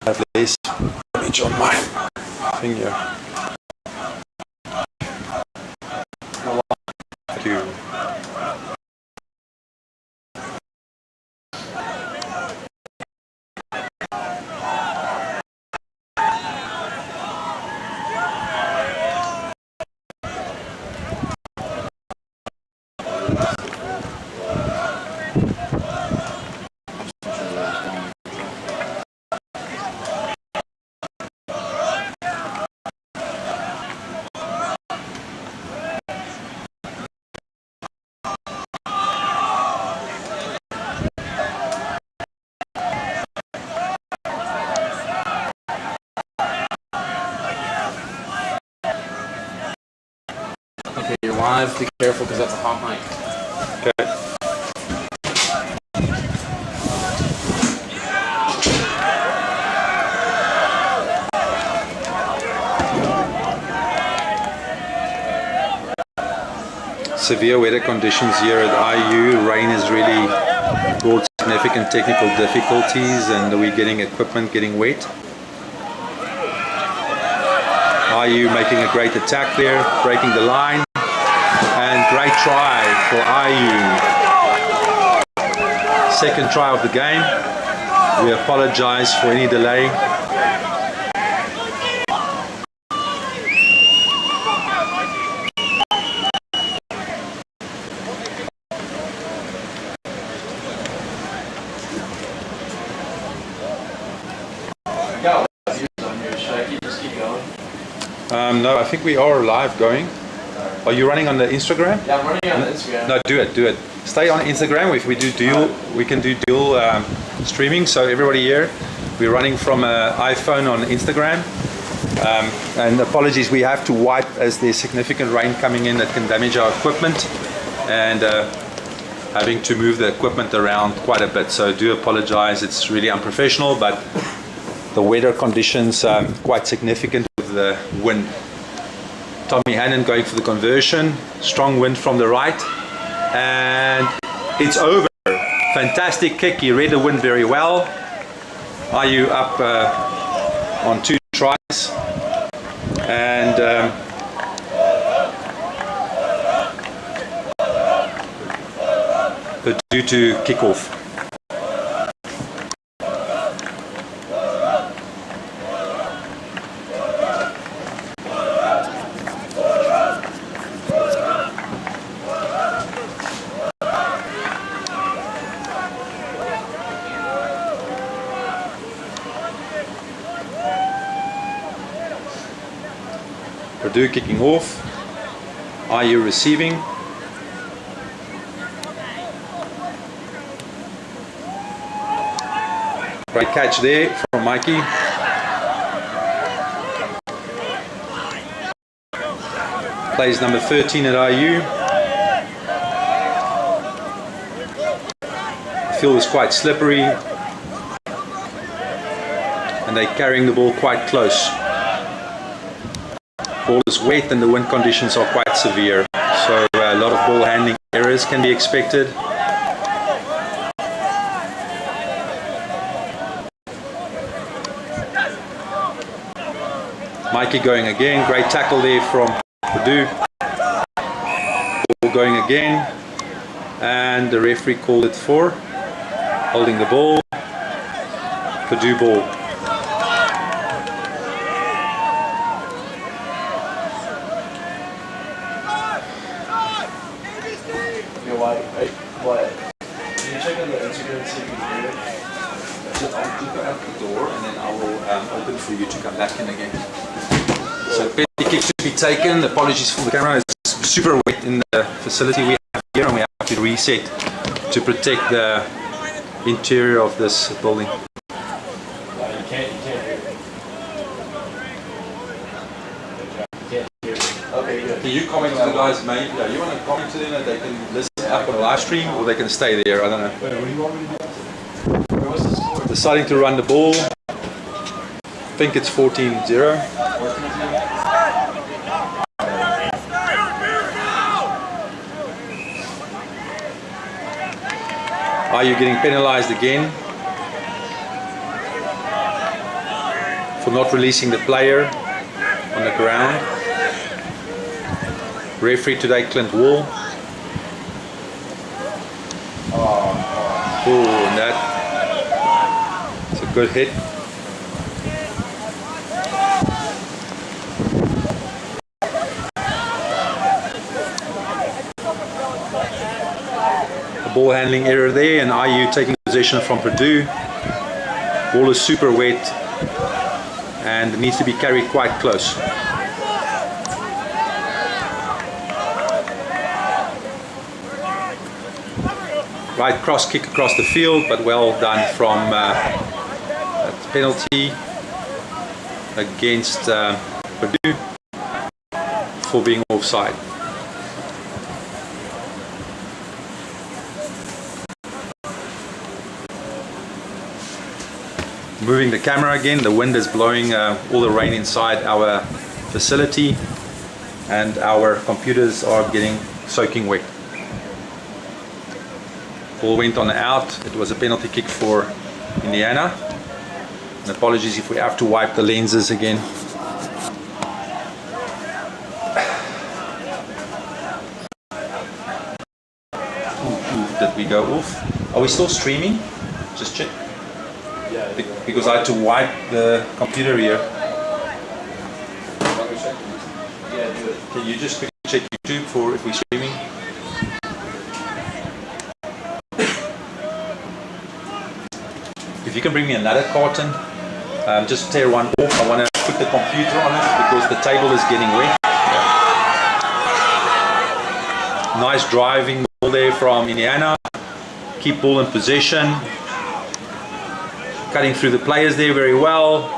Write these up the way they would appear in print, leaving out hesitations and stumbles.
Have less damage on my finger. Thank you. Okay, you're live. Be careful because that's a hot mic. Okay. Severe weather conditions here at IU. Rain has really brought significant technical difficulties, and we're getting equipment getting wet. IU making a great attack there, breaking the line, and great try for IU. Second try of the game. We apologize for any delay. No, I think we are live going. Are you running on the Instagram? Yeah, I'm running on the Instagram. No, do it. Stay on Instagram. If we do dual, we can do dual streaming. So everybody here, we're running from an iPhone on Instagram. And apologies, we have to wipe as there's significant rain coming in that can damage our equipment, and having to move the equipment around quite a bit. So do apologize. It's really unprofessional, but the weather conditions quite significant with the wind. Tommy Hannon going for the conversion, strong wind from the right, and it's over. Fantastic kick, he read the wind very well. IU up on 2 tries, and Purdue to kick off. Purdue kicking off, IU receiving. Great catch there from Mikey. Plays number 13 at IU. The field is quite slippery, and they're carrying the ball quite close. Ball is wet and the wind conditions are quite severe, so a lot of ball handling errors can be expected. Mikey going again, great tackle there from Purdue. Ball going again, and the referee called it for holding the ball. Purdue ball. What? Can you check on the Instagram and see if you can hear it? I'll keep it out the door and then I will open for you to come back in again. So penalty kick should be taken. Apologies for the camera. It's super wet in the facility we have here, and we have to reset to protect the interior of this building. You can't hear it. You can't hear it. Okay. Can you comment to the guys, maybe? Yeah, you want to comment to them that they can listen up on live stream or they can stay there? I don't know. Wait, what do you want me to do? What's the score? Deciding to run the ball. I think it's 14-0. Are you getting penalized again for not releasing the player on the ground? Referee today, Clint Wall. Oh, and that. It's a good hit. Ball handling error there, and IU taking possession from Purdue. Ball is super wet and needs to be carried quite close. Right cross kick across the field, but well done from penalty against Purdue for being offside. Moving the camera again, the wind is blowing all the rain inside our facility and our computers are getting soaking wet. Ball went on out. It was a penalty kick for Indiana. And apologies if we have to wipe the lenses again. Did we go off? Are we still streaming? Just check. Because I had to wipe the computer here. Can you just quickly check YouTube for if we're streaming? If you can bring me another carton, just tear one off. I want to put the computer on it because the table is getting wet. Nice driving ball there from Indiana. Keep ball in possession. Cutting through the players there very well.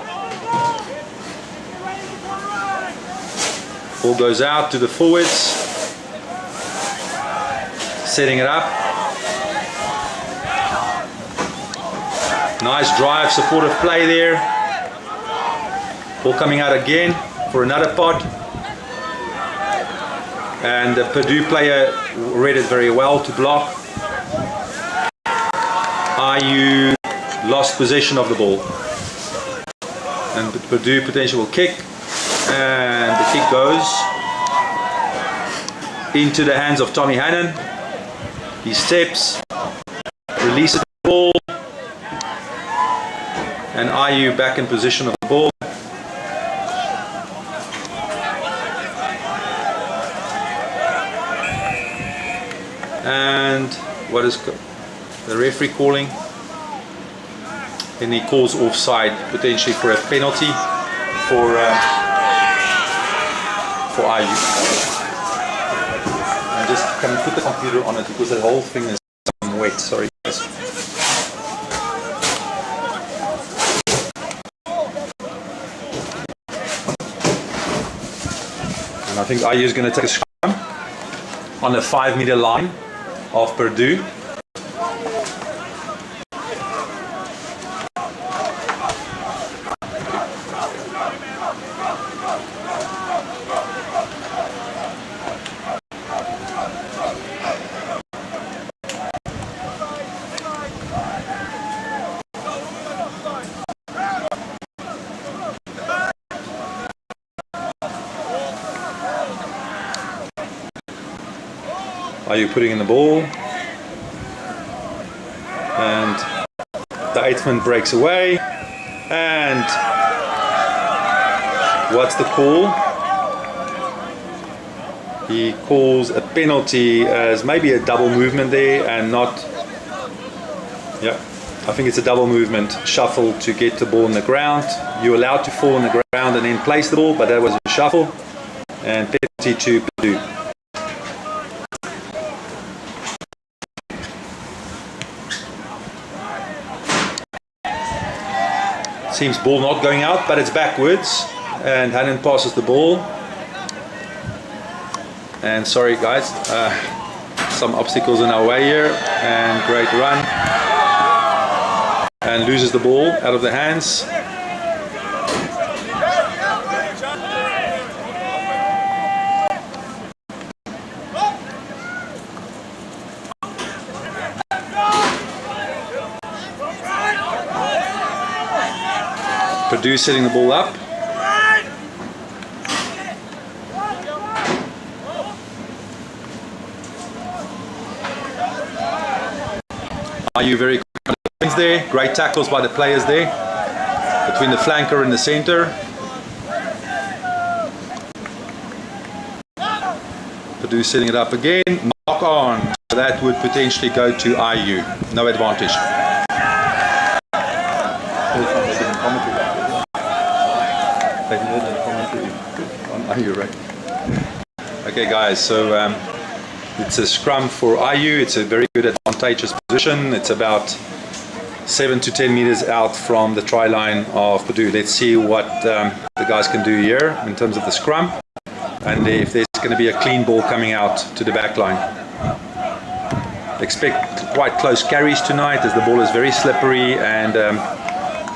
Ball goes out to the forwards. Setting it up. Nice drive, supportive play there. Ball coming out again for another pot. And the Purdue player read it very well to block. IU lost possession of the ball. And Purdue potential will kick. And the kick goes into the hands of Tommy Hannon. He steps, releases the ball. And IU back in position of the ball. And what is the referee calling? And he calls offside potentially for a penalty for IU. And just can we put the computer on it because the whole thing is wet. Sorry guys. And I think IU is going to take a scrum on the 5-meter line of Purdue. Are you putting in the ball? And the 8th man breaks away. And what's the call? He calls a penalty as maybe a double movement there and not. Yeah, I think it's a double movement shuffle to get the ball on the ground. You're allowed to fall on the ground and then place the ball, but that was a shuffle. And penalty to Purdue. Seems ball not going out, but it's backwards, and Hannon passes the ball. And sorry guys, some obstacles in our way here, and great run, and loses the ball out of the hands. Purdue setting the ball up. Are you very quick there? Great tackles by the players there between the flanker and the center. Purdue setting it up again. Knock on. So that would potentially go to IU. No advantage. Okay guys, so it's a scrum for IU. It's a very good advantageous position. It's about 7 to 10 meters out from the try line of Purdue. Let's see what the guys can do here in terms of the scrum, and if there's going to be a clean ball coming out to the back line. Expect quite close carries tonight, as the ball is very slippery, and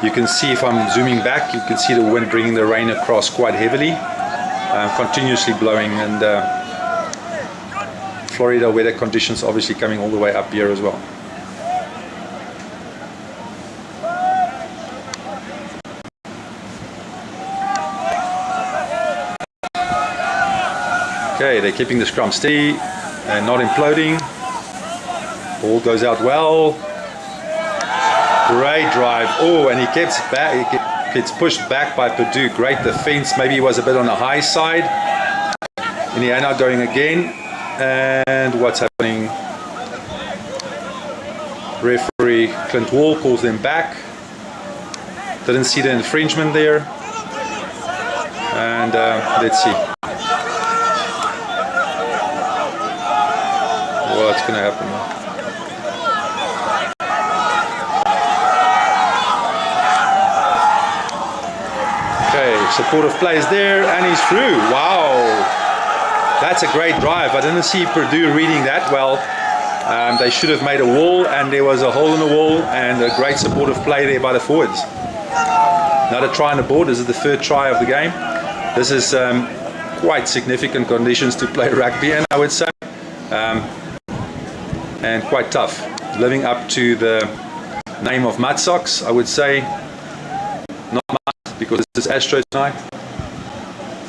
you can see, if I'm zooming back, you can see the wind bringing the rain across quite heavily, continuously blowing, and Florida weather conditions obviously coming all the way up here as well. Okay, they're keeping the scrum steady and not imploding. Ball goes out well. Great drive. Oh, and he gets back. He gets pushed back by Purdue. Great defense. Maybe he was a bit on the high side. Indiana going again. And what's happening? Referee Clint Wall calls them back. Didn't see the infringement there. And let's see what's going to happen. Okay, supportive plays there, and he's through. Wow, that's a great drive. I didn't see Purdue reading that well. They should have made a wall, and there was a hole in the wall, and a great supportive play there by the forwards. Another try on the board. This is the third try of the game. This is quite significant conditions to play rugby in, I would say, and quite tough. Living up to the name of Mud Socks, I would say. Not mud, because this is Astro tonight.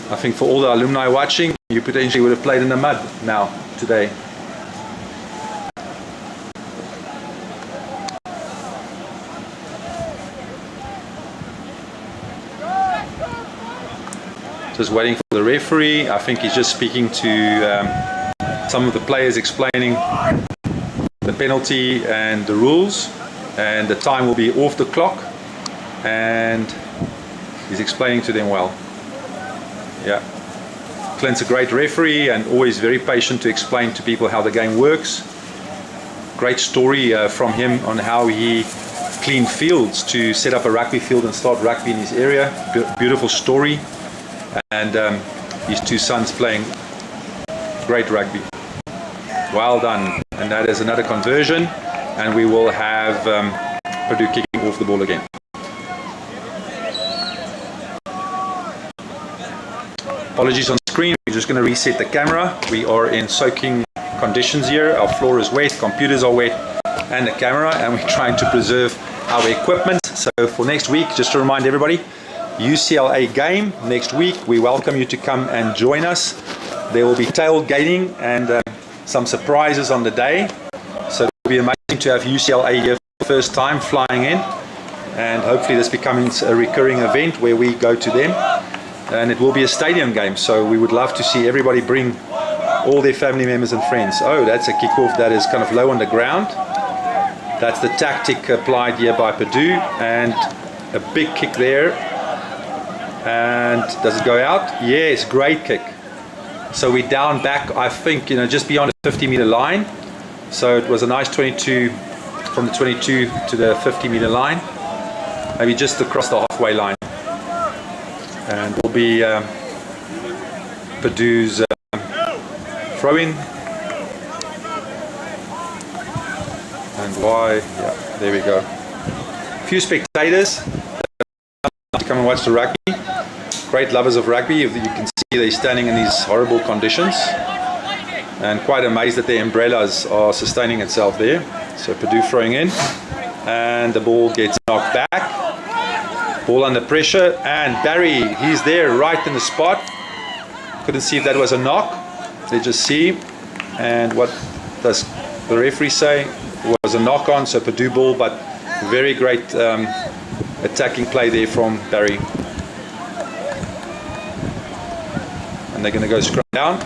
I think for all the alumni watching, you potentially would have played in the mud now, today. Just waiting for the referee. I think he's just speaking to some of the players, explaining the penalty and the rules, and the time will be off the clock, and he's explaining to them well. Yeah, Clint's a great referee and always very patient to explain to people how the game works. Great story from him on how he cleaned fields to set up a rugby field and start rugby in his area. Beautiful story. And his two sons playing great rugby. Well done. And that is another conversion, and we will have Purdue kicking off the ball again. Apologies on screen, we're just going to reset the camera. We are in soaking conditions here. Our floor is wet, computers are wet, and the camera, and we're trying to preserve our equipment. So for next week, just to remind everybody, UCLA game next week. We welcome you to come and join us. There will be tailgating and some surprises on the day. So it will be amazing to have UCLA here for the first time flying in, and hopefully this becomes a recurring event where we go to them. And it will be a stadium game, so we would love to see everybody bring all their family members and friends. Oh, that's a kickoff that is kind of low on the ground. That's the tactic applied here by Purdue, and a big kick there. And does it go out? Yes, great kick. So we're down back, I think, just beyond the 50-meter line. So it was a nice 22 from the 22 to the 50-meter line, maybe just across the halfway line. And will be Purdue's throw in. And why? Yeah, there we go. A few spectators to come and watch the rugby. Great lovers of rugby. You can see they're standing in these horrible conditions. And quite amazed that their umbrellas are sustaining itself there. So Purdue throwing in. And the ball gets knocked back. Ball under pressure. And Barry, he's there right in the spot. Couldn't see if that was a knock. They just see. And what does the referee say? It was a knock on, so Purdue ball, but very great attacking play there from Barry. And they're going to go scrum down.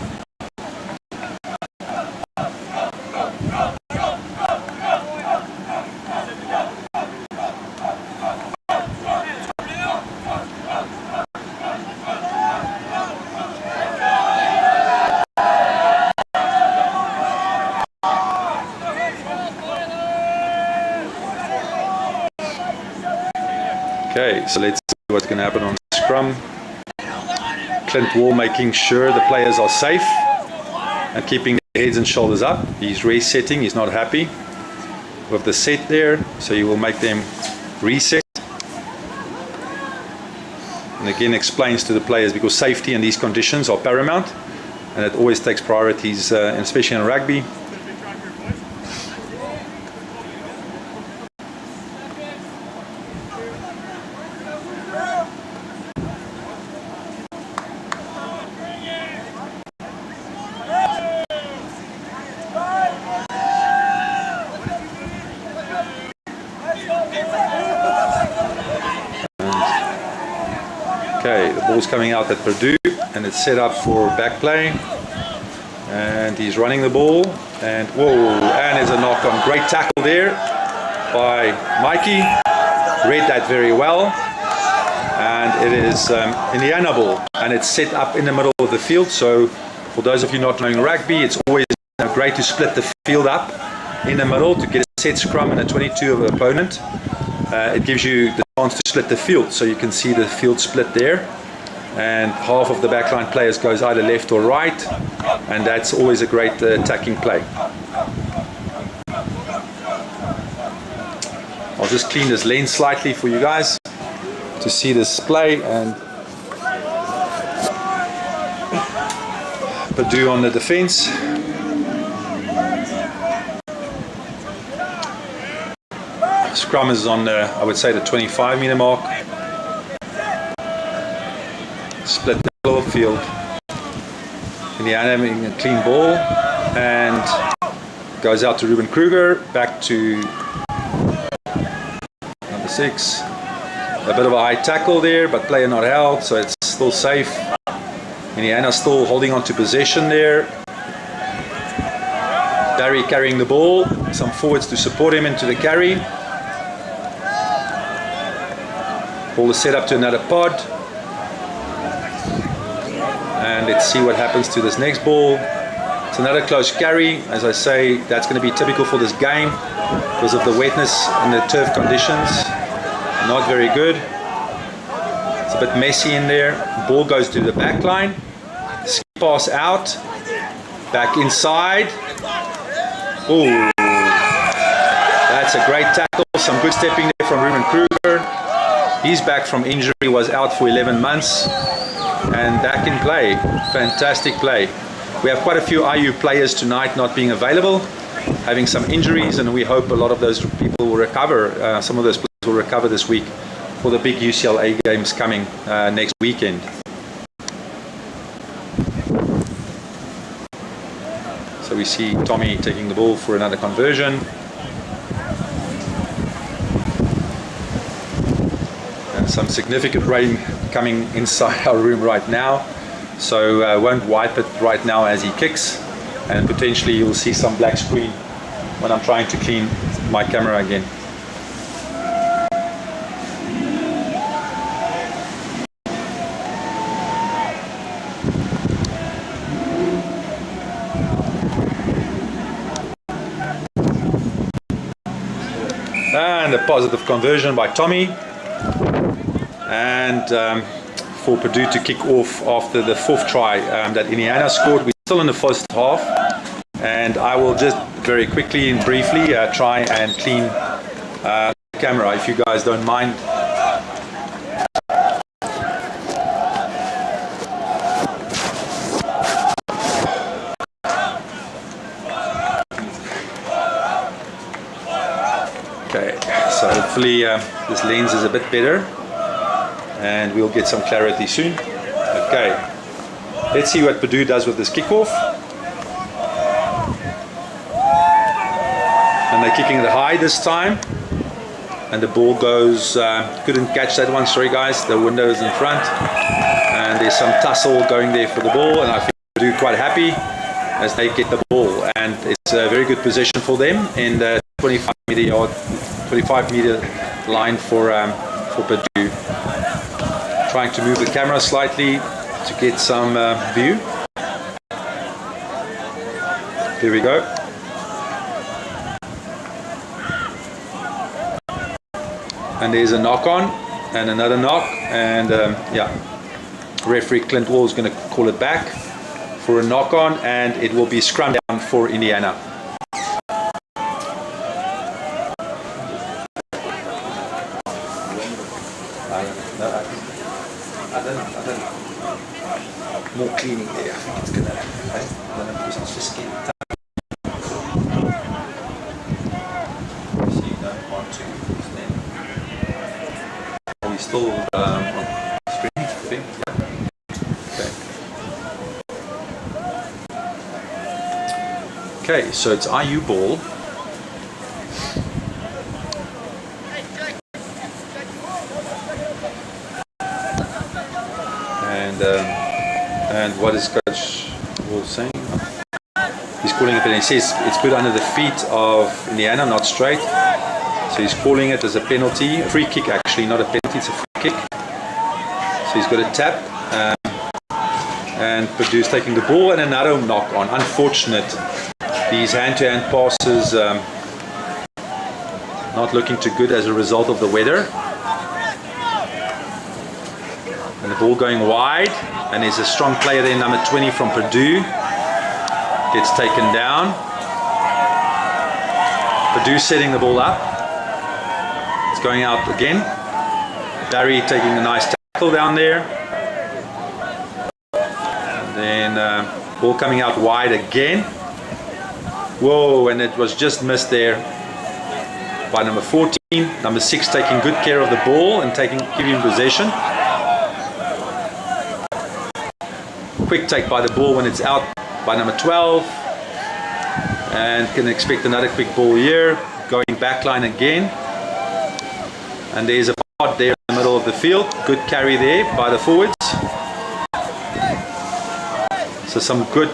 Okay, so let's see what's going to happen on scrum. Clint Wall making sure the players are safe and keeping their heads and shoulders up. He's resetting, he's not happy with the set there, so he will make them reset. And again explains to the players, because safety in these conditions are paramount, and it always takes priorities, especially in rugby. Okay, the ball's coming out at Purdue, and it's set up for back play. And he's running the ball, and whoa, and there's a knock on. Great tackle there by Mikey. Read that very well. And it is Indiana ball, and it's set up in the middle of the field. So for those of you not knowing rugby, it's always great to split the field up in the middle to get a set scrum and a 22 of the opponent. It gives you the chance to split the field, so you can see the field split there, and half of the backline players goes either left or right, and that's always a great attacking play. I'll just clean this lens slightly for you guys to see this play. And Purdue on the defense. Scrum is on the, I would say, the 25 meter mark. Split the middle of the field. Indiana having a clean ball, and goes out to Ruben Kruger, back to number 6. A bit of a high tackle there, but player not held, so it's still safe. Indiana still holding on to possession there. Barry carrying the ball, some forwards to support him into the carry. Ball is set up to another pod. And let's see what happens to this next ball. It's another close carry. As I say, that's going to be typical for this game because of the wetness and the turf conditions. Not very good. It's a bit messy in there. Ball goes to the back line. Skip pass out. Back inside. Oh, that's a great tackle. Some good stepping there from Ruben Kruger. He's back from injury, was out for 11 months. And back in play. Fantastic play. We have quite a few IU players tonight not being available, having some injuries, and we hope a lot of those people will recover. Some of those players will recover this week for the big UCLA games coming next weekend. So we see Tommy taking the ball for another conversion. And some significant rain coming inside our room right now. So won't wipe it right now as he kicks, and potentially you'll see some black screen when I'm trying to clean my camera again. And a positive conversion by Tommy, and for Purdue to kick off after the 4th try that Indiana scored. still in the first half, and I will just very quickly and briefly try and clean the camera, if you guys don't mind. Okay, so hopefully this lens is a bit better and we'll get some clarity soon. Okay, let's see what Purdue does with this kickoff. And they're kicking it high this time. And the ball goes, couldn't catch that one, sorry guys, the window is in front. And there's some tussle going there for the ball, and I feel Purdue quite happy as they get the ball. And it's a very good position for them in the 25 meter line for Purdue. Trying to move the camera slightly to get some view. There we go. And there's a knock on and another knock, and yeah, referee Clint Wall is going to call it back for a knock on, and it will be scrum down for Indiana. More cleaning there, I think it's going to happen. It's just getting tough. So you don't want to. Are we still on screen? I think. Yeah. Okay, so it's IU ball. And what is Coach Wall saying? He's calling it, and he says it's put under the feet of Indiana, not straight. So he's calling it as a penalty, a free kick actually, not a penalty, it's a free kick. So he's got a tap, and Purdue's taking the ball, and another knock on. Unfortunate, these hand-to-hand passes not looking too good as a result of the weather. And the ball going wide, and there's a strong player there, number 20 from Purdue. Gets taken down. Purdue setting the ball up. It's going out again. Barry taking a nice tackle down there. And then ball coming out wide again. Whoa, and it was just missed there by number 14. Number 6 taking good care of the ball and giving possession. Quick take by the ball when it's out by number 12, and can expect another quick ball here, going backline again, and there's a pot there in the middle of the field. Good carry there by the forwards. So some good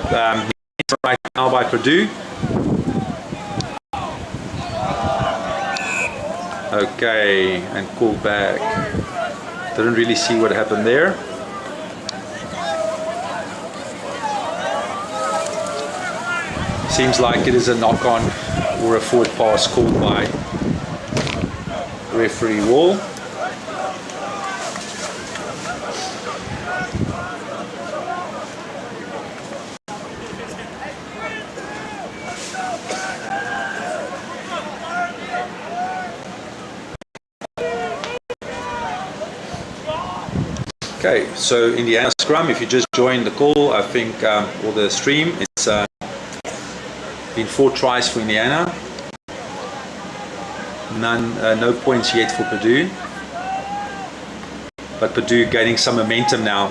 right now by Purdue. Okay, and call back. Didn't really see what happened there. Seems like it is a knock-on or a forward pass called by referee Wall. Okay, so Indiana scrum. If you just joined the call, I think, or the stream, it's been 4 tries for Indiana, no points yet for Purdue, but Purdue gaining some momentum now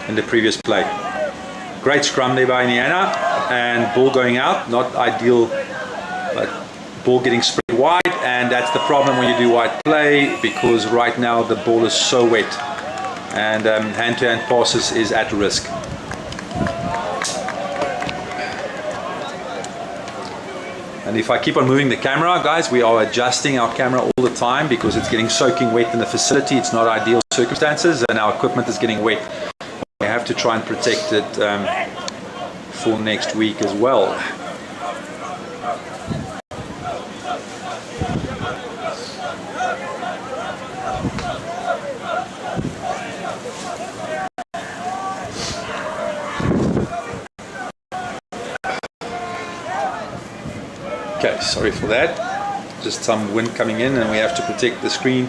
in the previous play. Great scrum there by Indiana, and ball going out, not ideal, but ball getting spread wide, and that's the problem when you do wide play, because right now the ball is so wet, and hand-to-hand passes is at risk. And if I keep on moving the camera, guys, we are adjusting our camera all the time because it's getting soaking wet in the facility. It's not ideal circumstances, and our equipment is getting wet. We have to try and protect it for next week as well. Okay, sorry for that. Just some wind coming in and we have to protect the screen.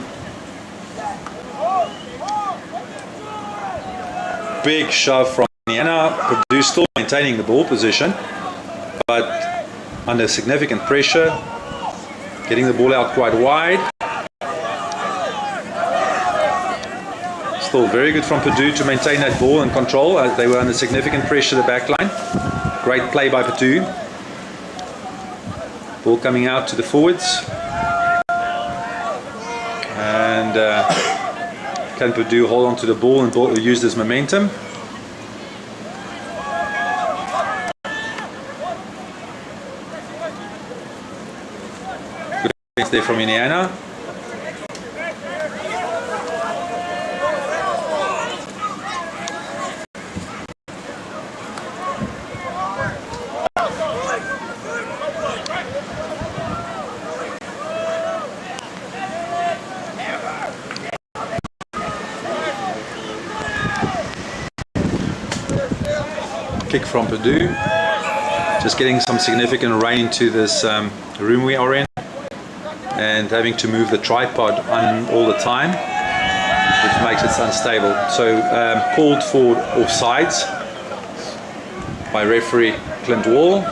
Big shove from Indiana. Purdue still maintaining the ball position, but under significant pressure. Getting the ball out quite wide. Still very good from Purdue to maintain that ball and control as they were under significant pressure, the back line. Great play by Purdue. Ball coming out to the forwards. And can Purdue hold on to the ball and use this momentum? Good defense there from Indiana. Kick from Purdue, just getting some significant rain into this room we are in and having to move the tripod on all the time, which makes it unstable. So called for offsides by referee Clint Wall,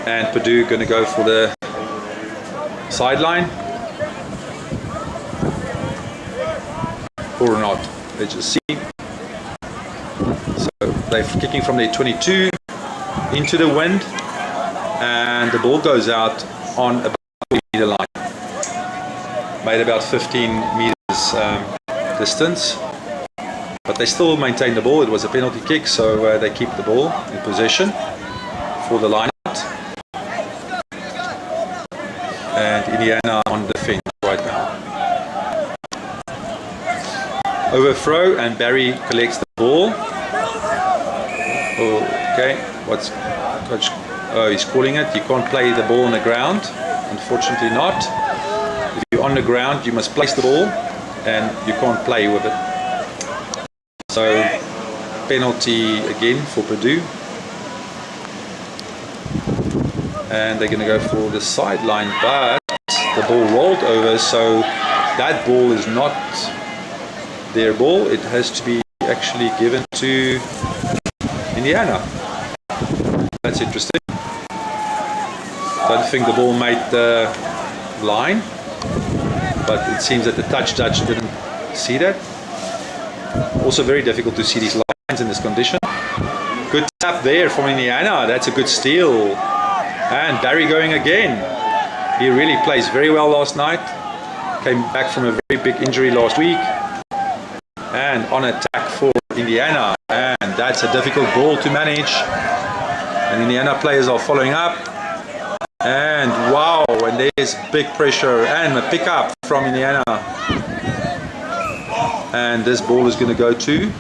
and Purdue going to go for the sideline or not, let's just see. They're kicking from their 22 into the wind, and the ball goes out on about 40 meter line, made about 15 meters distance, but they still maintain the ball. It was a penalty kick, so they keep the ball in possession for the line out. And Indiana on defense right now. Overthrow, and Barry collects the ball. Okay, what's coach? Oh, he's calling it. You can't play the ball on the ground. Unfortunately not. If you're on the ground, you must place the ball and you can't play with it. So penalty again for Purdue. And they're going to go for the sideline, but the ball rolled over, so that ball is not their ball. It has to be actually given to Indiana. That's interesting. Don't think the ball made the line, but it seems that the touch judge didn't see that. Also very difficult to see these lines in this condition. Good tap there from Indiana. That's a good steal. And Barry going again. He really plays very well last night. Came back from a very big injury last week. And on attack for Indiana, and that's a difficult ball to manage, and Indiana players are following up, and wow, and there's big pressure and a pickup from Indiana, and this ball is going to go to,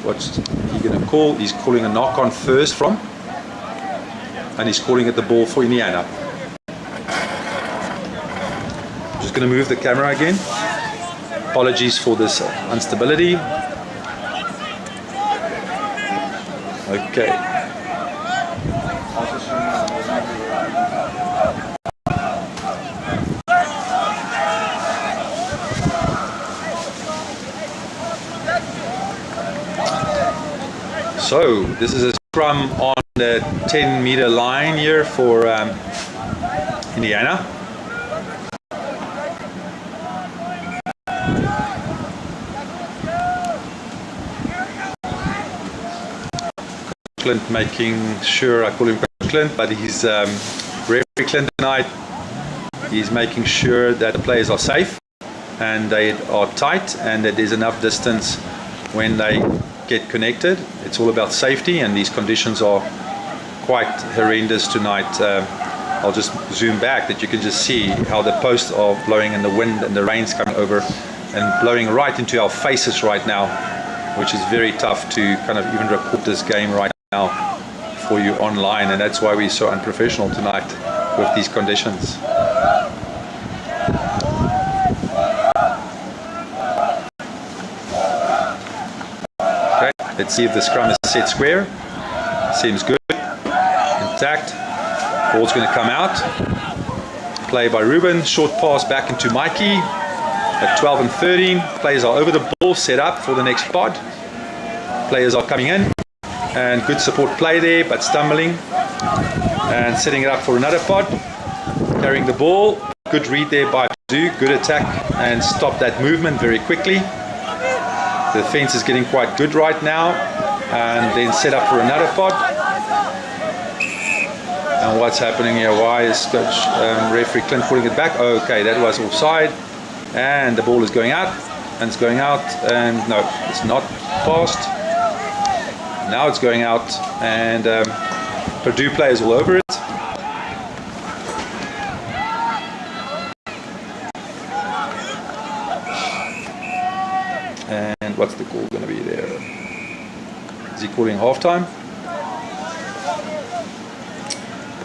what's he going to call? He's calling a knock on first from, and he's calling it the ball for Indiana. I'm just going to move the camera again. Apologies for this instability. Okay. So this is a scrum on the 10-meter line here for Indiana. Clint making sure, I call him Clint, but he's referee Clint tonight. He's making sure that the players are safe and they are tight and that there's enough distance when they get connected. It's all about safety, and these conditions are quite horrendous tonight. I'll just zoom back that you can just see how the posts are blowing and the wind and the rain's coming over and blowing right into our faces right now, which is very tough to kind of even record this game right now for you online, and that's why we're so unprofessional tonight with these conditions. Okay, let's see if the scrum is set square. Seems good, intact. Ball's going to come out. Play by Ruben. Short pass back into Mikey. At 12 and 13, players are over the ball, set up for the next pod. Players are coming in. And good support play there, but stumbling. And setting it up for another pod. Carrying the ball. Good read there by Purdue. Good attack and stop that movement very quickly. The defense is getting quite good right now. And then set up for another pod. And what's happening here? Why is Coach referee Clint putting it back? Okay, that was offside. And the ball is going out. And it's going out. And no, it's not passed. Now it's going out. And Purdue players all over it. And what's the call going to be there? Is he calling halftime?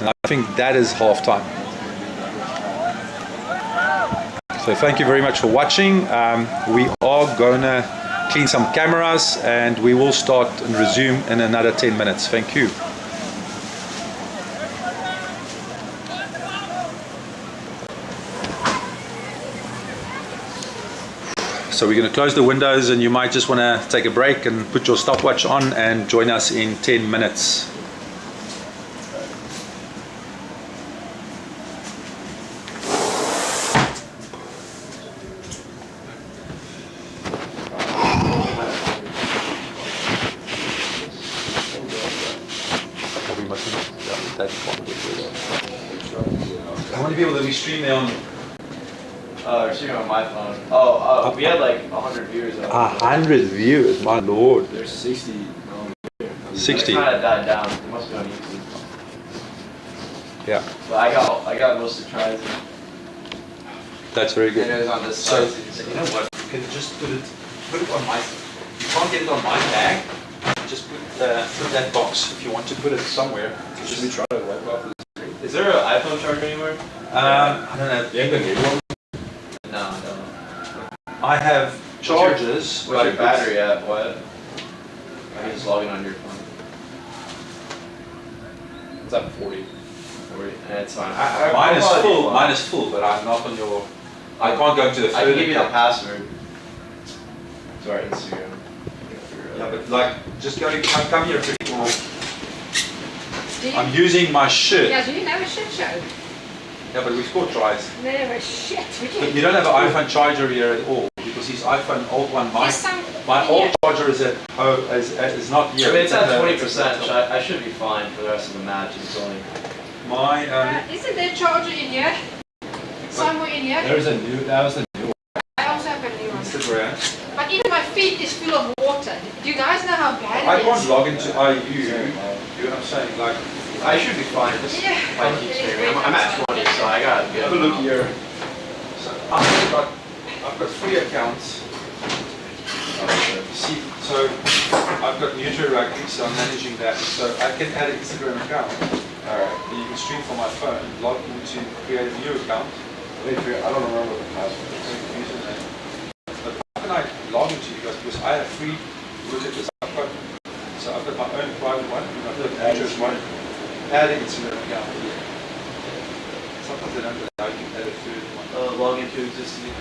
And I think that is halftime. So thank you very much for watching. We are going to clean some cameras and we will start and resume in another 10 minutes. Thank you. So we're going to close the windows and you might just want to take a break and put your stopwatch on and join us in 10 minutes. How many people did we stream there on? We're streaming on my phone. Oh, we had like 100 viewers. 100 viewers, my lord. There's 60. 60. It kind of died down. It must be on YouTube. Yeah. But I got most of the tries. That's very good. And it was on this So, side. you know what? You can just put it on my. You can't get it on my bag. Just put that box if you want to put it somewhere. Should we try to wipe off this? Is there an iPhone charger anywhere? I don't know. You ain't gonna need one? No. I have chargers. What's your battery at? What? I can just log in on your phone. It's at 40. 40. And it's fine. Mine is full. Mine is full, but I'm not on your. I can't go to the. I can give you the password. Sorry, Instagram. Yeah, but like, just come here, or I'm using my shirt. Yeah, do you have a shit show? Yeah, but we scored tries. Never shit. But you don't have an iPhone charger here at all because his iPhone old one, my old charger is at is not here. I mean, it's at 20%, so I should be fine for the rest of the match. It's only my. Isn't there a charger in here? Somewhere in here? That was a new one. I also have a new one. Instagram. But even my feet is full of water. Do you guys know how bad I it can't is? log into IU. You know what I'm saying? Like, I should be fine. Just Yeah. I keep streaming. I'm at 20, so I gotta be have a look here. So I've got 3 accounts. See, so I've got Nutri Rugby, so I'm managing that. So I can add an Instagram account. Alright. You can stream from my phone, log into create a new account. Wait, I don't remember the password. Username. But how can I log into you guys? Because I have free look at this. I've got my own private one, and I've got Nutri's one. Add an Instagram account. Sometimes they don't allow you to add a third one. Log into existing.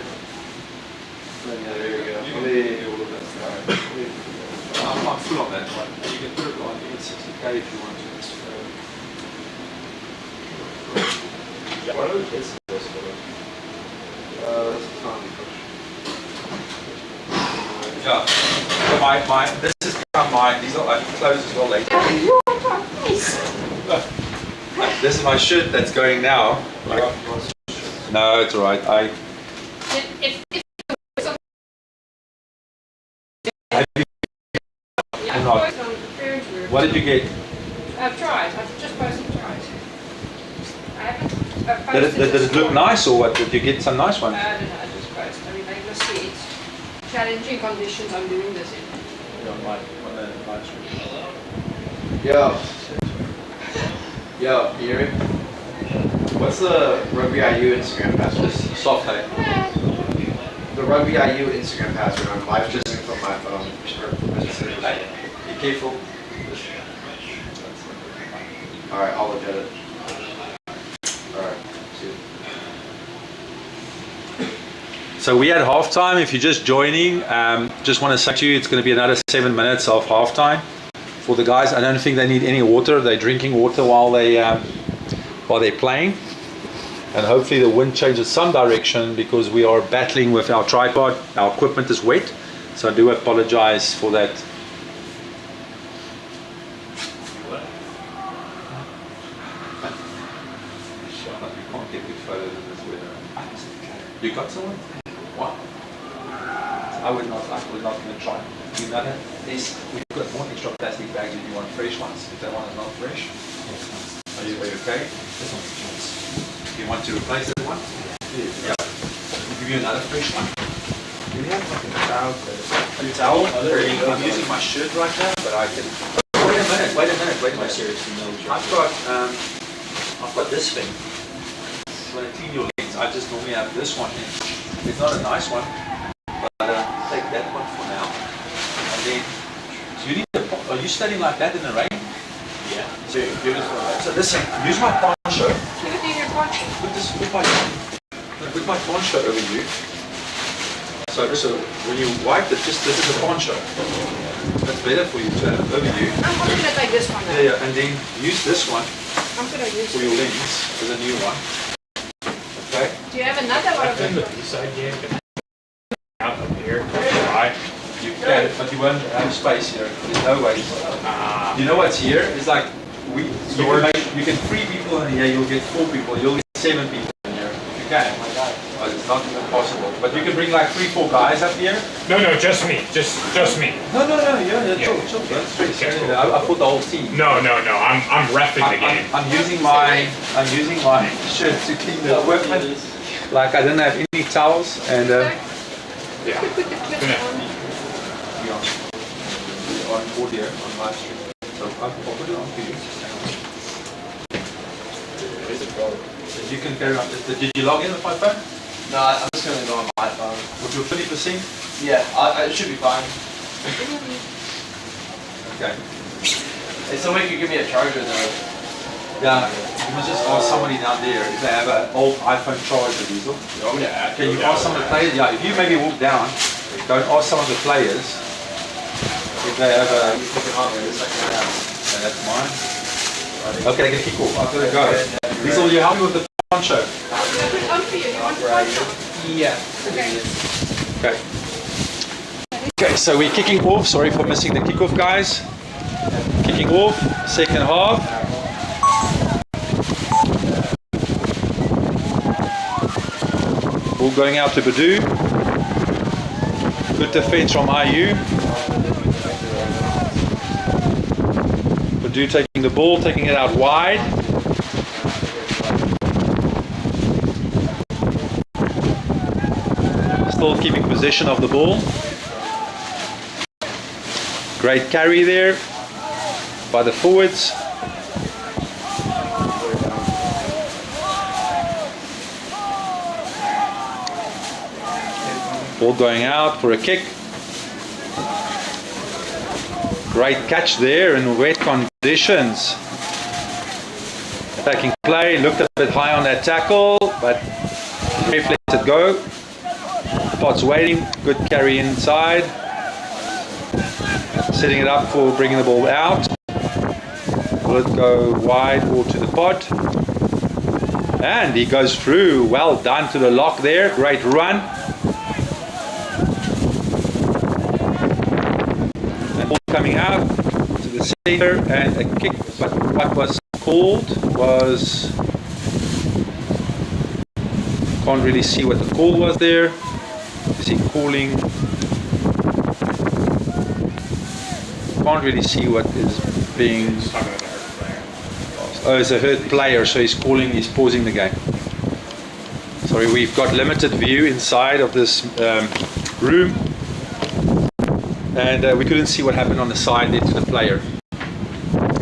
Yeah, there you go. You can do all of that. I'm full on that one. You can put it on even 60K if you want to. What are the kids supposed to do? That's a tiny push. Yeah. So this is kind of these are like clothes as well later. This is my shirt that's going now. No, it's alright. What did you get? I've tried. I've just posted tries. I haven't Did it look nice or what? Did you get some nice ones? I don't know. I just posted. I mean, they must see it's challenging conditions I'm doing this in. Yo, can you hear me? What's the Rugby IU Instagram password? Soft hay. The Rugby IU Instagram password. I'm live streaming from my phone. Be careful. Alright, I'll look at it. So we had halftime. If you're just joining, just want to say to you, it's going to be another 7 minutes of halftime for the guys. I don't think they need any water. They're drinking water while they're playing, and hopefully the wind changes some direction because we are battling with our tripod. Our equipment is wet, so I do apologize for that. You got someone? What? I would not going to try. You know that? We've got more extra plastic bags if you want fresh ones. If that one is not fresh. Are you okay? This one's choice. You want to replace that one? Yeah. I'll give you another fresh one. Do you have like a towel? A towel? I'm using my shirt right now, but I can. Wait a minute. Seriously, no joke. I've got this thing. When I clean your legs, I just normally have this one in. It's not a nice one, but take that one for now. And then, so you need to, are you standing like that in the rain? Yeah. So give us so listen, use my poncho. Give it in your poncho. Put my poncho over you. So when you wipe it, this is a poncho. That's better for you to have over you. I'm going to like this one now. Yeah, and then use this one I'm going to use for your lens. There's a new one. Okay. Do you have another one? I couldn't the B-side game out up here. Right. You can, but you won't have space here. There's no way. You know what's here? It's like you can 3 people in here. You'll get 4 people. You'll get 7 people in here. You can. But it's not even possible. But you can bring like 3-4 guys up here. No, just me. Just me. No. Yeah. Chill. Don't stress. Okay, cool. I put the whole team. No. I'm reffing the game. I'm using my shirt to clean the equipment. Like I didn't have any towels and. Yeah. Put the clip on. On audio on live stream. So I'll put it on for you. If you can carry on. Did you log in with my phone? No, I'm just going to go on my phone. With your 50%? Yeah, it should be fine. Okay. Hey, somebody could give me a charger though. Yeah, you must just ask somebody down there if they have an old iPhone charger, Diesel. Oh yeah. Can you ask some of the players? Yeah, if you maybe walk down, go and ask some of the players if they have a. Okay, that's mine. Okay, I can kick off. I've got to go. Diesel, you help me with the poncho. I'm going to put it on for you. You want the poncho? Yeah. Okay. Okay, so we're kicking off. Sorry for missing the kickoff, guys. Kicking off, second half. Ball going out to Purdue. Good defense from IU. Purdue taking the ball, taking it out wide. Still keeping possession of the ball. Great carry there by the forwards. Ball going out for a kick. Great catch there in wet conditions. Attacking play, looked a bit high on that tackle, but ref lets it go. Potts waiting, good carry inside. Setting it up for bringing the ball out. Will it go wide or to the pot? And he goes through. Well done to the lock there. Great run. And ball coming out to the center and a kick. But what was called was... Can't really see what the call was there. Is he calling? Can't really see what is being. Oh, it's a hurt player, so he's calling. He's pausing the game. Sorry, we've got limited view inside of this room, and we couldn't see what happened on the side there to the player.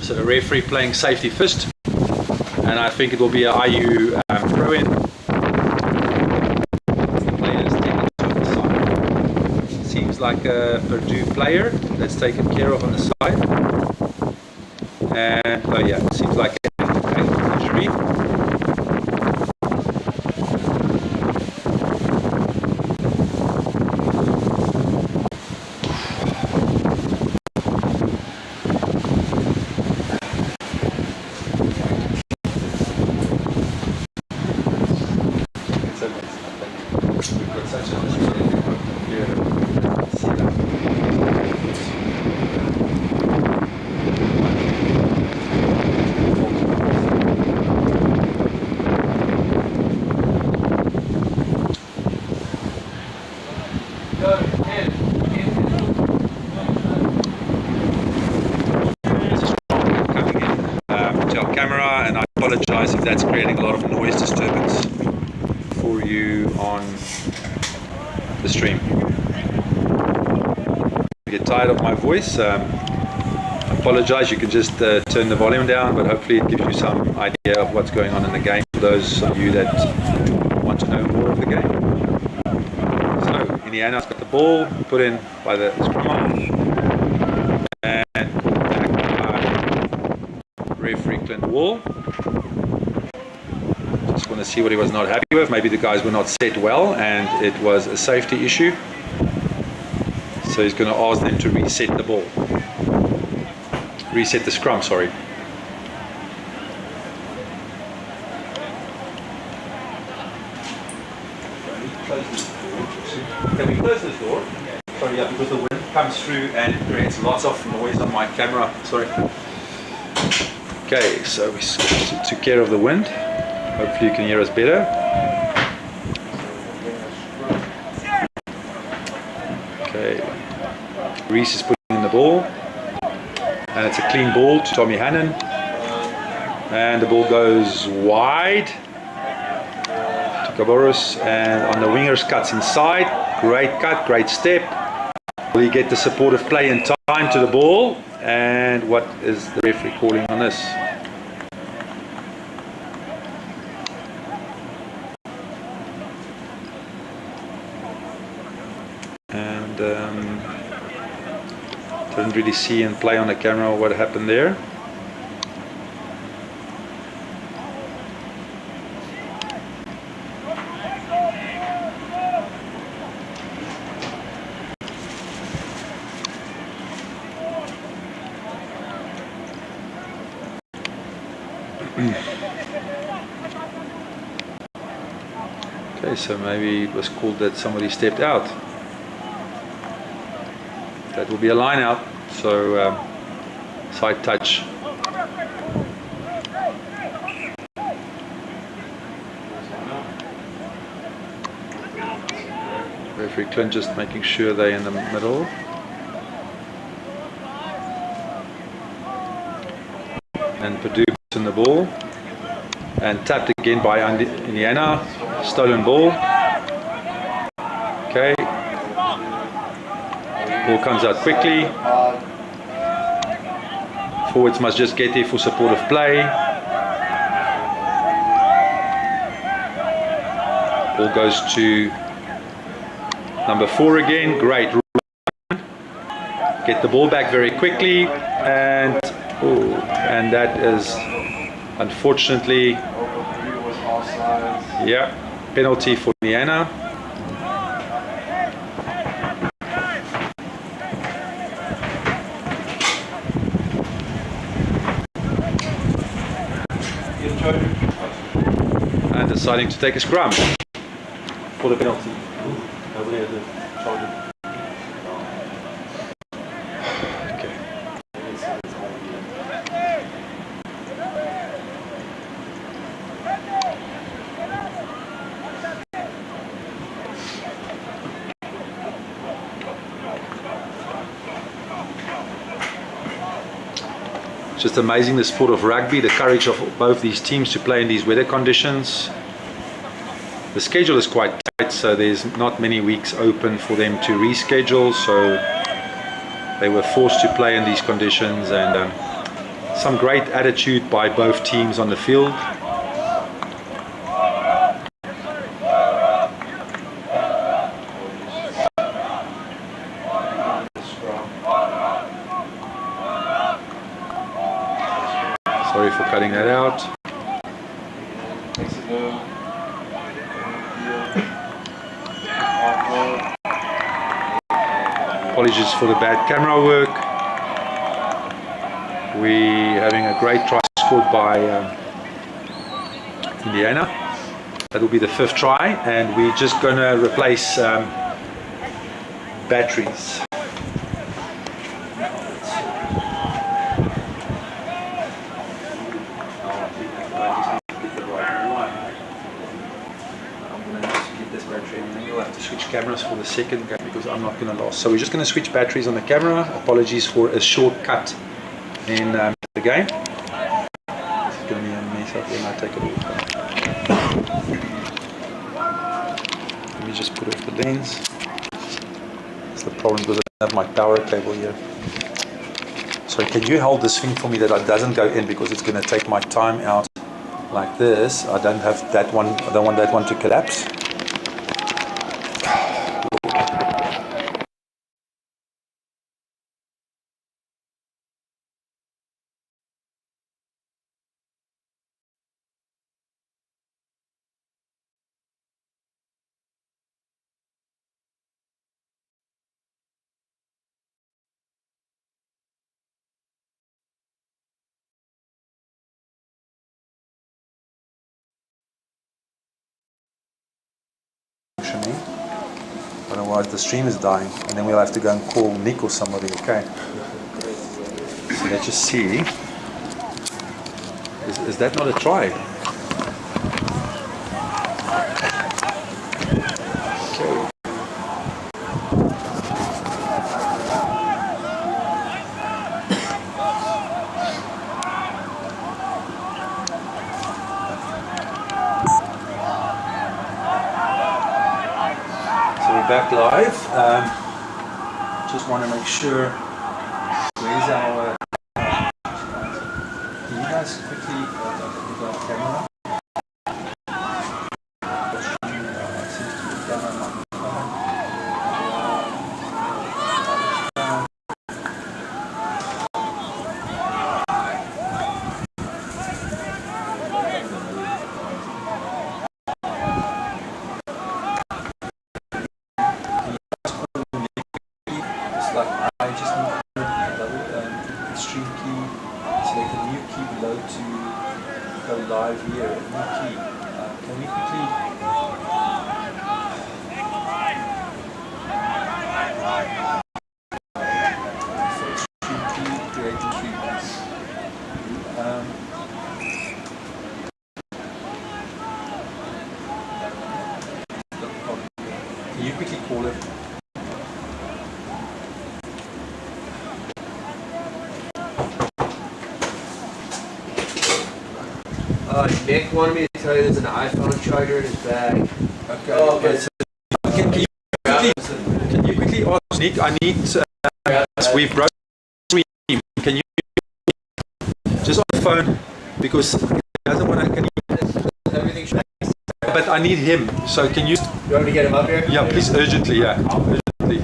So the referee playing safety first, and I think it will be an IU throw-in. Like a Purdue player that's taken care of on the side, and oh yeah, it seems like an injury. if that's creating a lot of noise disturbance for you on the stream. If you get tired of my voice, I apologize. You can just turn the volume down, but hopefully it gives you some idea of what's going on in the game for those of you that want to know more of the game. So Indiana's got the ball put in by the scrum half and put back by referee Clint Wall. Just want to see what he was not happy with. Maybe the guys were not set well and it was a safety issue. So he's going to ask them to reset the ball. Reset the scrum, sorry. Can we close this door? Sorry, yeah, because the wind comes through and it creates lots of noise on my camera. Sorry. Okay, so we took care of the wind. Hopefully you can hear us better. Okay. Reese is putting in the ball. And it's a clean ball to Tommy Hannon. And the ball goes wide to Gaboros. And on the wingers cuts inside. Great cut, great step. Will he get the supportive play in time to the ball? And what is the referee calling on this? And didn't really see and play on the camera what happened there. Okay, so maybe it was called that somebody stepped out. That will be a line out, so side touch. Referee Clint just making sure they're in the middle. And Purdue in the ball. And tapped again by Indiana. Stolen ball. Okay. Ball comes out quickly. Forwards must just get there for supportive play. Ball goes to number 4 again. Great. Get the ball back very quickly. And that is unfortunately, yeah, penalty for Indiana. And deciding to take a scrum for the penalty. Okay. Just amazing, the sport of rugby, the courage of both these teams to play in these weather conditions. The schedule is quite tight, so there's not many weeks open for them to reschedule, so they were forced to play in these conditions, and some great attitude by both teams on the field. Sorry for cutting that out. Apologies for the bad camera work. We're having a great try scored by Indiana. That will be the 5th try, and we're just going to replace batteries. Switch cameras for the second game because I'm not going to last. So we're just going to switch batteries on the camera. Apologies for a short cut in the game. This is going to be a mess. So then I take it off. Let me just put off the lens. That's the problem because I don't have my power cable here. So can you hold this thing for me that it doesn't go in because it's going to take my time out like this. I don't have that one. I don't want that one to collapse. Otherwise the stream is dying and then we'll have to go and call Nick or somebody. Okay, so let's just see, is that not a try? Okay. Back live. Just want to make sure. Where's our? Can you guys quickly put the camera? Can you quickly call it? Nick wanted me to tell you there's an iPhone charger in his bag. Okay. Oh, okay. So can you quickly ask Nick? I need. We've broken the stream. Can you just on the phone because he doesn't want to. Everything should. But I need him. So can you? You want me to get him up here? Yeah, please urgently. Yeah, urgently.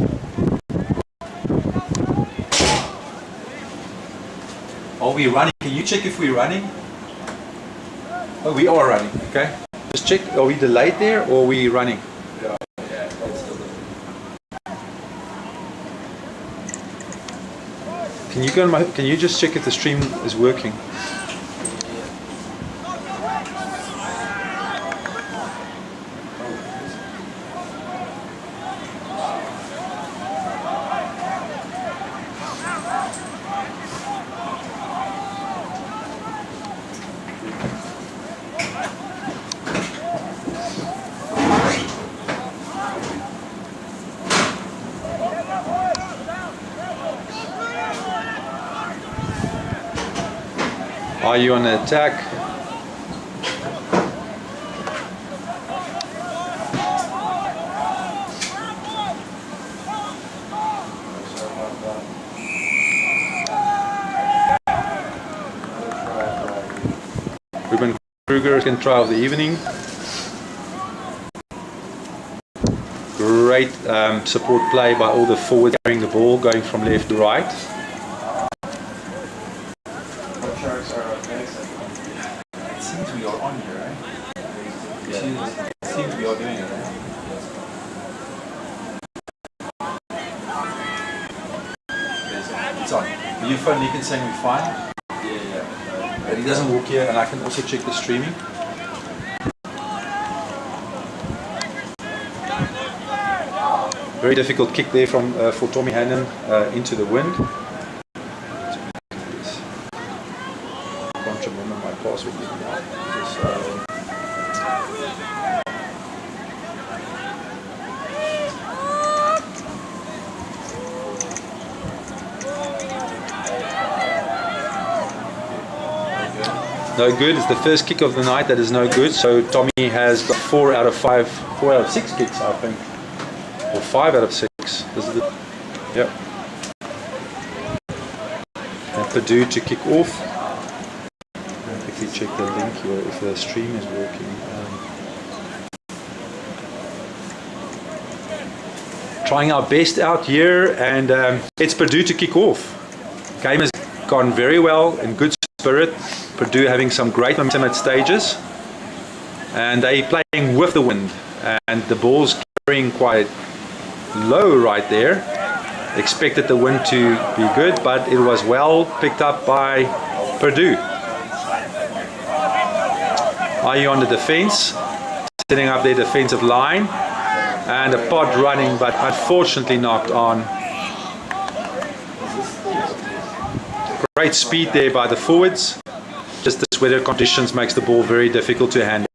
Are we running? Can you check if we're running? Oh, we are running. Okay. Just check. Are we delayed there or are we running? Yeah. Can you go on my? Can you just check if the stream is working? Are you on the attack? Ruben Kruger can try of the evening. Great support play by all the forwards carrying the ball, going from left to right. It seems we are on here, right? It seems we are doing it, right? It's on. Will you phone Nick and saying we're fine? Yeah. But he doesn't walk here, and I can also check the streaming. Very difficult kick there from for Tommy Hannon into the wind. Can't remember my password now. No good. It's the first kick of the night that is no good. So Tommy has got 4 out of 6 kicks, I think. Or 5 out of 6. This is the, yep. And Purdue to kick off. I'll quickly check the link here if the stream is working. Trying our best out here, and it's Purdue to kick off. Game has gone very well, in good spirit. Purdue having some great momentum at stages, and they playing with the wind, and the ball's carrying quite low right there. Expected the wind to be good, but it was well picked up by Purdue. IU on the defense, setting up their defensive line, and a pod running, but unfortunately knocked on. Great speed there by the forwards. Just this weather conditions makes the ball very difficult to handle.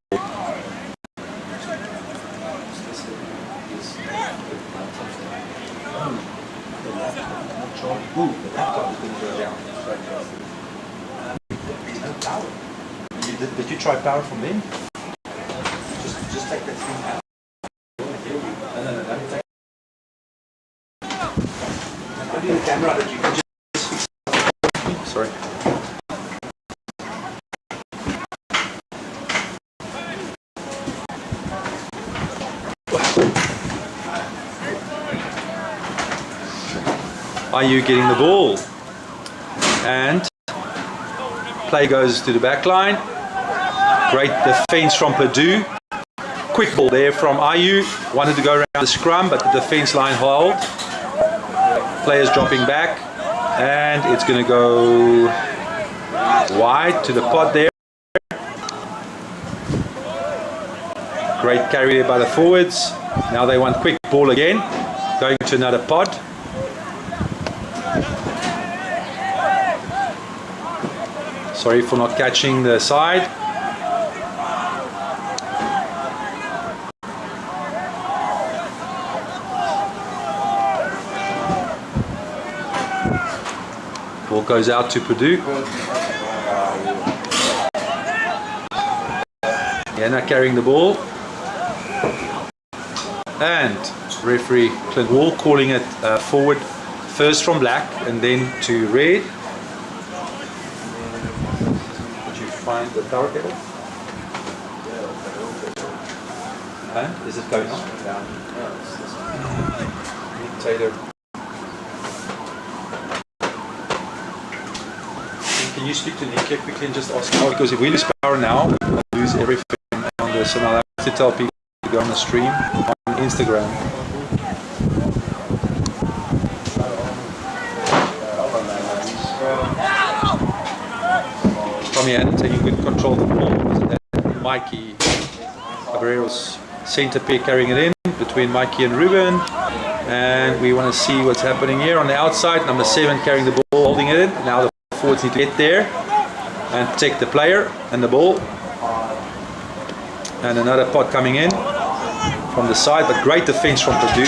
Did you try power from them? Just take that thing out. The camera that you can just fix. Sorry. Are you getting the ball? And play goes to the back line. Great defense from Purdue. Quick ball there from IU. Wanted to go around the scrum, but the defense line held. Players dropping back, and it's going to go wide to the pod there. Great carry there by the forwards. Now they want quick ball again, going to another pod. Sorry for not catching the side. Ball goes out to Purdue. Yana carrying the ball. And referee Clint Wall calling it forward first from black and then to red. Did you find the tower cable? And is it going on? Taylor. Can you speak to Nick quickly and just ask how? Because if we lose power now, we'll lose everything on this, and I'll have to tell people to go on the stream on Instagram. Tommy had taking good control of the ball. Mikey Cabrero's centre pair carrying it in between Mikey and Ruben, and we want to see what's happening here on the outside. Number 7 carrying the ball, holding it in. Now the forwards need to get there and take the player and the ball, and another pot coming in from the side, but great defense from Purdue.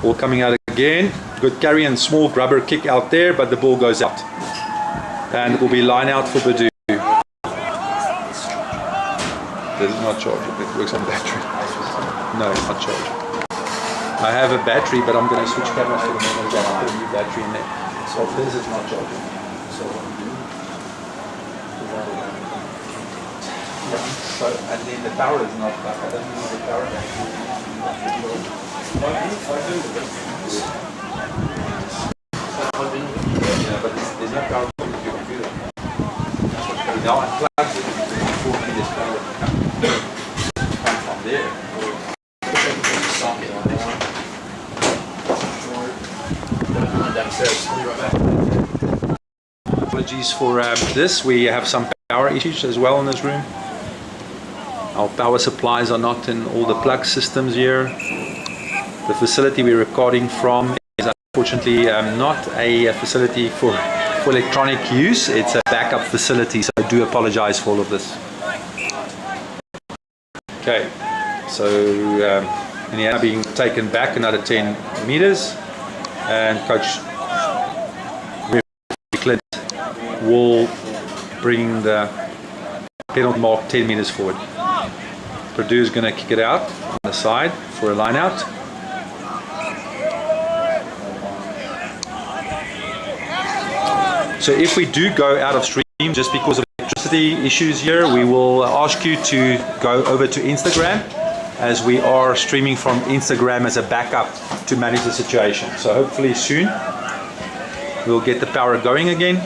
Ball coming out again, good carry and small grubber kick out there, but the ball goes out and it will be line out for Purdue. This is not charging, it works on battery. No, it's not charging. I have a battery, but I'm going to switch cameras for the moment. I'll put a new battery in there. So this is not charging. So, and then the power is not back. I don't need the power back. Yeah, but there's no power from your computer. Now unplug it, before this power come from there. Apologies for this. We have some power issues as well in this room. Our power supplies are not in all the plug systems here. The facility we're recording from is unfortunately not a facility for electronic use. It's a backup facility, so I do apologize for all of this. Okay, so Indiana being taken back another 10 meters, and Coach Clint will bring the penalty mark 10 meters forward. Purdue is going to kick it out on the side for a line out. So if we do go out of stream just because of electricity issues here, we will ask you to go over to Instagram, as we are streaming from Instagram as a backup to manage the situation. So hopefully soon we'll get the power going again.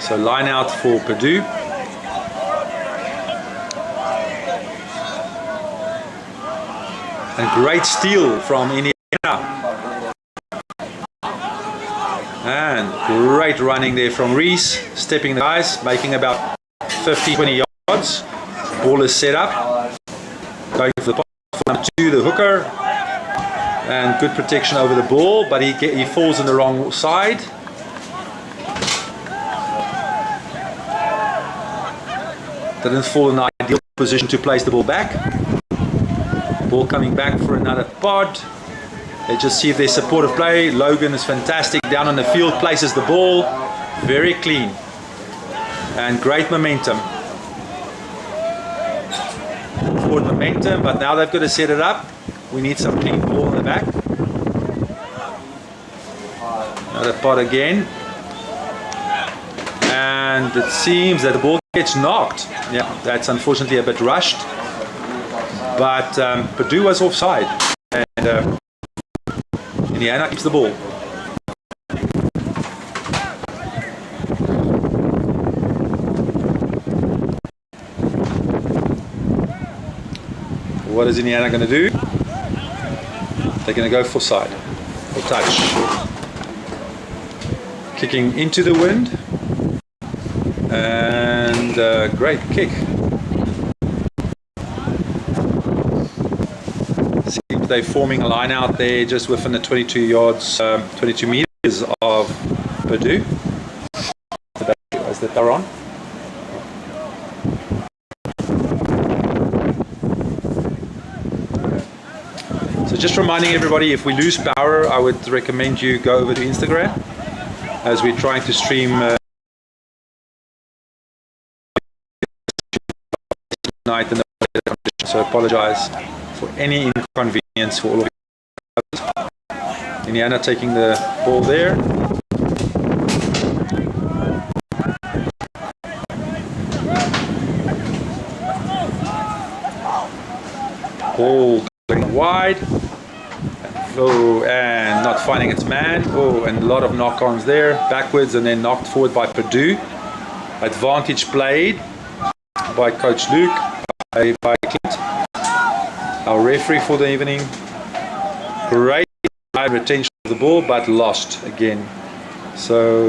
So line out for Purdue. And great steal from Indiana. And great running there from Reese, stepping the guys, making about 15-20 yards. Ball is set up. Going for the pass for number 2, the hooker. And good protection over the ball, but he falls on the wrong side. Didn't fall in the ideal position to place the ball back. Ball coming back for another pod. Let's just see if there's supportive play. Logan is fantastic down on the field, places the ball. Very clean. And great momentum. Forward momentum, but now they've got to set it up. We need some clean ball in the back. Another pod again. And it seems that the ball gets knocked. Yeah, that's unfortunately a bit rushed. But Purdue was offside. And Indiana keeps the ball. What is Indiana going to do? They're going to go for side, for touch. Kicking into the wind. And great kick. They're forming a line out there just within the 22 yards, 22 meters of Purdue. Is that they're on? So just reminding everybody, if we lose power, I would recommend you go over to Instagram, as we're trying to stream tonight in the conditions. So apologize for any inconvenience for all of you. Indiana taking the ball there. Ball going wide. Oh, and not finding its man. Oh, and a lot of knock-ons there. Backwards and then knocked forward by Purdue. Advantage played by Coach Luke, by Clint, our referee for the evening. Great retention of the ball, but lost again. So